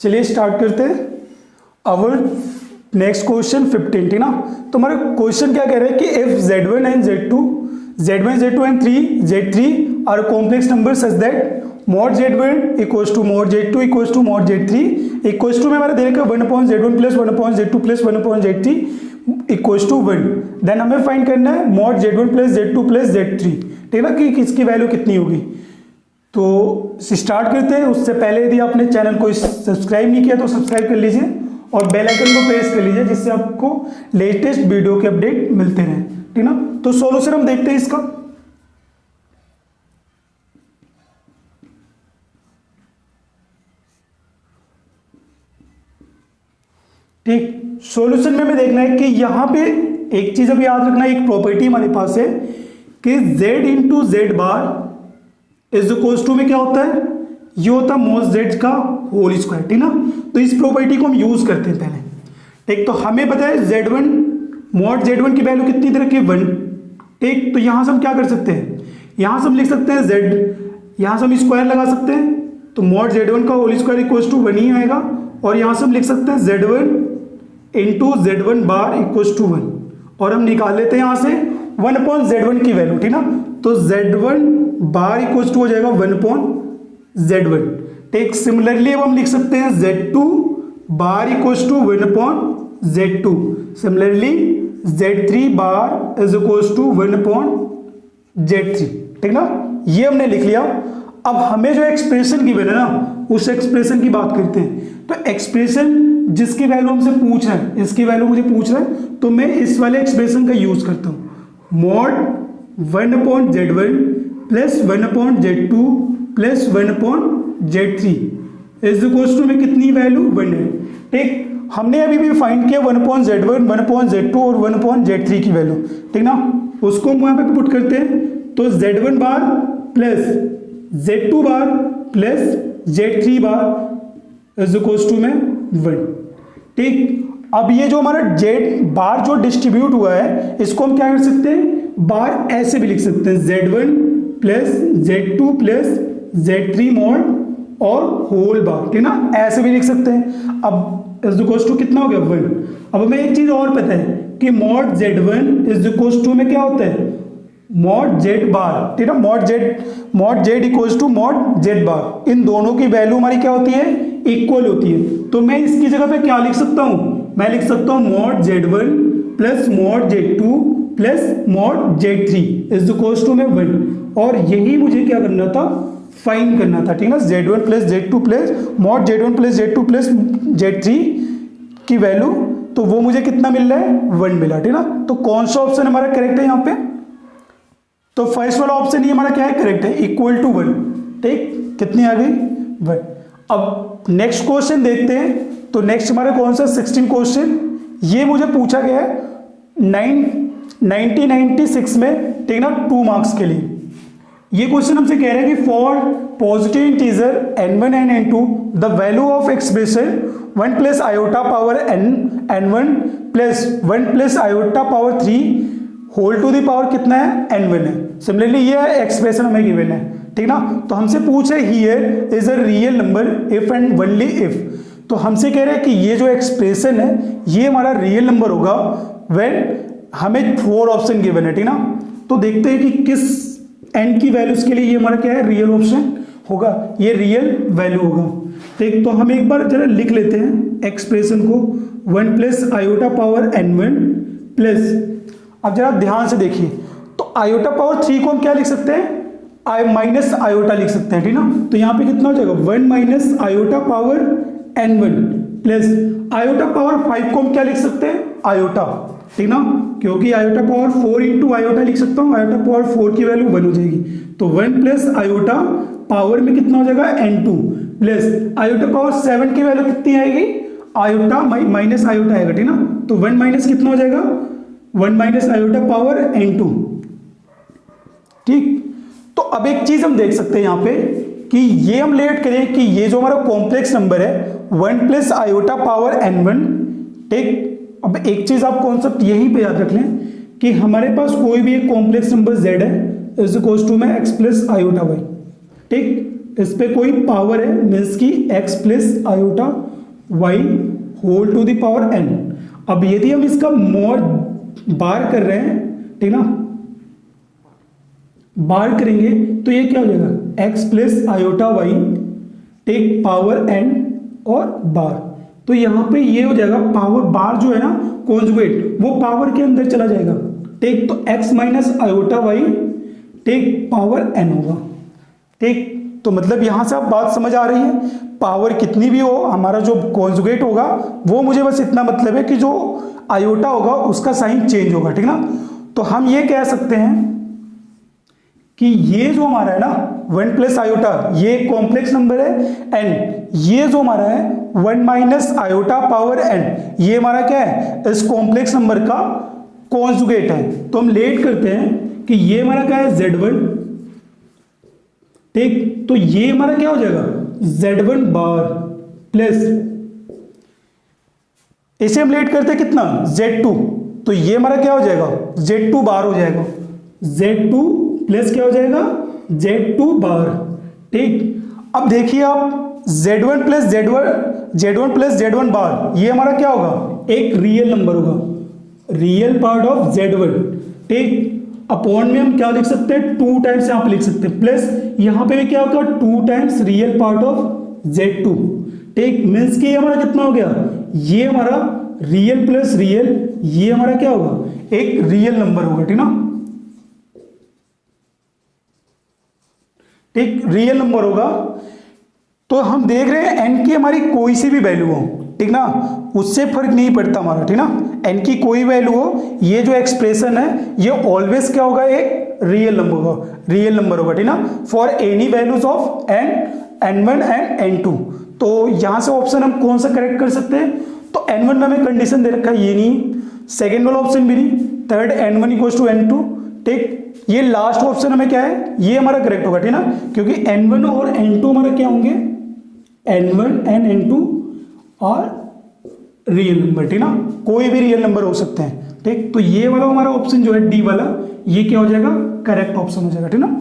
चलिए स्टार्ट करते हैं अवर नेक्स्ट क्वेश्चन 15, ठीक ना। तो हमारा क्वेश्चन क्या कह रहा है कि if Z1 and Z2 and Z3 are complex number such that mod Z1 equals to mod Z2 equals to mod Z3 equals to में हमारा दे रखा 1/Z1 plus 1/Z2 plus 1/Z3 equals to 1, then हमें find करना है mod Z1 plus Z2 plus Z3, ठीक ना, कि किसकी वैल्यू कितनी होगी। तो स्टार्ट करते हैं। उससे पहले यदि आपने चैनल को सब्सक्राइब नहीं किया तो सब्सक्राइब कर लीजिए और बेल आइकन को प्रेस कर लीजिए, जिससे आपको लेटेस्ट वीडियो के अपडेट मिलते रहें, ठीक ना। तो सॉल्यूशन हम देखते हैं इसका। ठीक, सॉल्यूशन में हमें देखना है कि यहां पे एक चीज अभी याद रखना है, एक प्रॉपर्टी हमारे पास है कि z into z bar is equals to में क्या होता है, ये होता है मोड z का होल स्क्वायर, ठीक ना। तो इस प्रॉपर्टी को हम यूज करते हैं पहले, ठीक। तो हमें पता है Z1 mod Z1 की वैल्यू कितनी तरह की 1, ठीक। तो यहां से हम क्या कर सकते हैं, यहां से हम लिख सकते हैं z, यहां से हम स्क्वायर लगा सकते हैं, तो mod Z1 का होल स्क्वायर इक्वल्स टू 1 ही आएगा। और यहां से हम लिख सकते हैं Z1 into Z1 bar equals to 1, और हम निकाल लेते हैं यहां से 1/Z1 की वैल्यू, ठीक ना। तो Z1 बार इक्वल्स टू हो जाएगा 1/Z1, ठीक। सिमिलरली अब हम लिख सकते हैं Z2 bar equals to 1/Z2, similarly Z3 bar is equals to 1/Z3, ठीक ना। ये हमने लिख लिया। अब हमें जो एक्सप्रेशन गिवन है ना, उस एक्सप्रेशन की बात करते हैं। तो एक्सप्रेशन जिसकी वैल्यू हमसे पूछ रहा है, इसकी वैल्यू मुझे पूछ रहा है, तो मैं इस वाले एक्सप्रेशन का यूज करता हूं, mod 1/Z1 plus 1/Z2 plus 1/Z3 is equals to में कितनी वैल्यू 1 है, ठीक। हमने अभी भी फाइंड किया 1/Z1 1/Z2 और 1/Z3 की वैल्यू, ठीक ना। उसको हम वहां पे पुट करते हैं, तो Z1 bar plus Z2 bar plus Z3 bar is equals to में 1, ठीक। अब ये जो हमारा Z बार जो डिस्ट्रीब्यूट हुआ है, इसको हम क्या कर सकते हैं, बार ऐसे भी लिख सकते हैं, Z1 plus Z2 plus Z3 mod और होल बार, ठीक ना, ऐसे भी लिख सकते हैं। अब इज इक्वल्स टू कितना हो गया 1। अब हमें एक चीज और पता है कि mod Z1 is equals to में क्या होता है, mod Z बार, ठीक है, mod Z equals to mod Z bar. इन दोनों की वैल्यू हमारी क्या होती है, इक्वल होती है। तो मैं इसकी जगह पे क्या लिख सकता हूं, मैं लिख सकता हूं mod Z1 plus mod Z2 plus mod Z3 is equals to में 1। और यही मुझे क्या करना था, फाइंड करना था, ठीक ना। Z1 plus Z2 plus mod Z1 plus Z2 plus Z3 की वैल्यू, तो वो मुझे कितना मिल रहा है, 1 मिला, ठीक ना। तो कौन सा ऑप्शन हमारा करेक्ट है यहाँ पे, तो फर्स्ट वाला ऑप्शन ये हमारा क्या है, करेक्ट है, इक्वल टू 1, ठीक। कितनी आ गई 1। अब नेक्स्ट क्वेश्चन देखते हैं। तो नेक्स्ट हमारा कौन सा 16 क्वेश्चन, ये मुझे पूछा गया है 1996 में, ठीक ना, 2 मार्क्स के लिए। ये क्वेश्चन हमसे कह रहा है कि for positive integer n1 and n2 the value of expression 1 plus iota power n1 plus 1 plus iota power 3 whole to the power कितना है, n1 है। सिमिलरली ये एक्सप्रेशन हमें गिवन है, ठीक ना। तो हमसे पूछ रहे here is a real number if and only if. तो हमसे कह रहे हैं कि ये जो एक्सप्रेशन है ये हमारा रियल नंबर होगा व्हेन हमें 4 ऑप्शन गिवन है, ठीक ना। तो देखते हैं कि किस n की वैल्यूज के लिए ये हमारा क्या है, रियल ऑप्शन होगा, ये रियल वैल्यू होगा, ठीक। तो हम एक बार जरा लिख लेते हैं एक्सप्रेशन को, 1 plus iota power n1 plus, अब जरा ध्यान से देखिए, तो आयोटा पावर 3 को हम क्या लिख सकते हैं, माइनस आयोटा लिख सकते हैं, ठीक ना। तो यहाँ पे कितना हो जाएगा, 1 minus iota power n1 plus iota power 5 को हम क्या लिख सकते हैं, आयोटा, ठीक ना, क्योंकि आयोटा पावर 4 इंटू आयोटा लिख सकता हूँ, आयोटा पावर 4 की वैल्यू 1 हो जाएगी। तो 1 प्लस आयोटा पावर में कितना हो जाएगा, n2 प्लस आयोटा पावर 7 की वैल्यू कितनी आएगी, आयोटा माइनस आयोटा आएगा, ठीक ना। तो 1 माइनस कितना हो जाएगा, 1 माइनस आयोटा पावर n2, ठीक। तो अब एक चीज हम देख सकते हैं यहां पे कि ये हम लेट करें कि ये जो हमारा कॉम्प्लेक्स नंबर है 1 प्लस आयोटा पावर n1, ठीक। अब एक चीज आप कॉन्सेप्ट यहीं पे याद रख लें कि हमारे पास कोई भी एक कॉम्प्लेक्स नंबर z है इज इक्वल्स टू में x प्लस आयोटा y, ठीक। इस पे कोई पावर है, मीन्स की x plus iota y whole to the power n। अब यदि हम इसका मॉड बार कर रहे हैं, ठीक ना, बार करेंगे तो ये क्या हो जाएगा, x plus iota y take power n और बार। तो यहां पे ये हो जाएगा पावर बार जो है ना कॉन्जुगेट, वो पावर के अंदर चला जाएगा, टेक तो x minus iota y take power n होगा। ठीक, तो मतलब यहां से आप बात समझ आ रही है, पावर कितनी भी हो, हमारा जो कॉन्जुगेट होगा वो मुझे बस इतना मतलब है कि जो आयोटा होगा उसका साइन चेंज होगा, ठीक ना। तो हम ये कह सकते हैं कि ये जो हमारा है ना 1 प्लस आयोटा, ये कॉम्प्लेक्स नंबर है n, ये जो हमारा है 1 माइनस आयोटा पावर n, ये हमारा क्या है, इस कॉम्प्लेक्स नंबर का कॉन्जुगेट है। तो हम लेट करते हैं कि ये हमारा क्या है z1, ठीक, तो ये हमारा क्या हो जाएगा z1 बार प्लस, इसे हम लेट करते हैं कितना z2, तो ये हमारा क्या हो जाएगा z2 बार हो जाएगा, z2 प्लस क्या हो जाएगा z2 बार। ठीक, अब देखिए आप z1 प्लस z1 बार, ये हमारा क्या होगा, एक रियल नंबर होगा, रियल पार्ट ऑफ z1। ठीक, अपॉन में हम क्या लिख सकते हैं, 2 टाइम्स यहां पे लिख सकते हैं, प्लस यहां पे भी क्या होगा 2 times real part of z2। ठीक, मीन्स कि ये हमारा कितना हो गया, ये हमारा रियल प्लस रियल, ये हमारा क्या होगा, एक रियल नंबर होगा, ठीक ना। ठीक, रियल नंबर होगा। तो हम देख रहे हैं n की हमारी कोई सी भी वैल्यू हो, ठीक ना, उससे फर्क नहीं पड़ता हमारा, ठीक ना, n की कोई वैल्यू हो, ये जो एक्सप्रेशन है ये ऑलवेज क्या होगा, एक रियल नंबर होगा, रियल नंबर होगा, ठीक ना, for any values of n, n1 and n2। तो यहां से ऑप्शन हम कौन सा करेक्ट कर सकते हैं, तो n1 में हमें कंडीशन दे रखा है, ये नहीं, सेकेंड वाला ऑप्शन भी नहीं, third n1 equal to n2। ठीक, ये लास्ट ऑप्शन हमें क्या है, ये हमारा करेक्ट होगा, ठीक ना, क्योंकि n1 और n2 हमारा क्या होंगे, n1 एंड n2 और रियल नंबर, ठीक ना, कोई भी रियल नंबर हो सकते हैं। ठीक, तो ये वाला हमारा ऑप्शन जो है डी वाला, ये क्या हो जाएगा, करेक्ट ऑप्शन हो जाएगा, ठीक ना।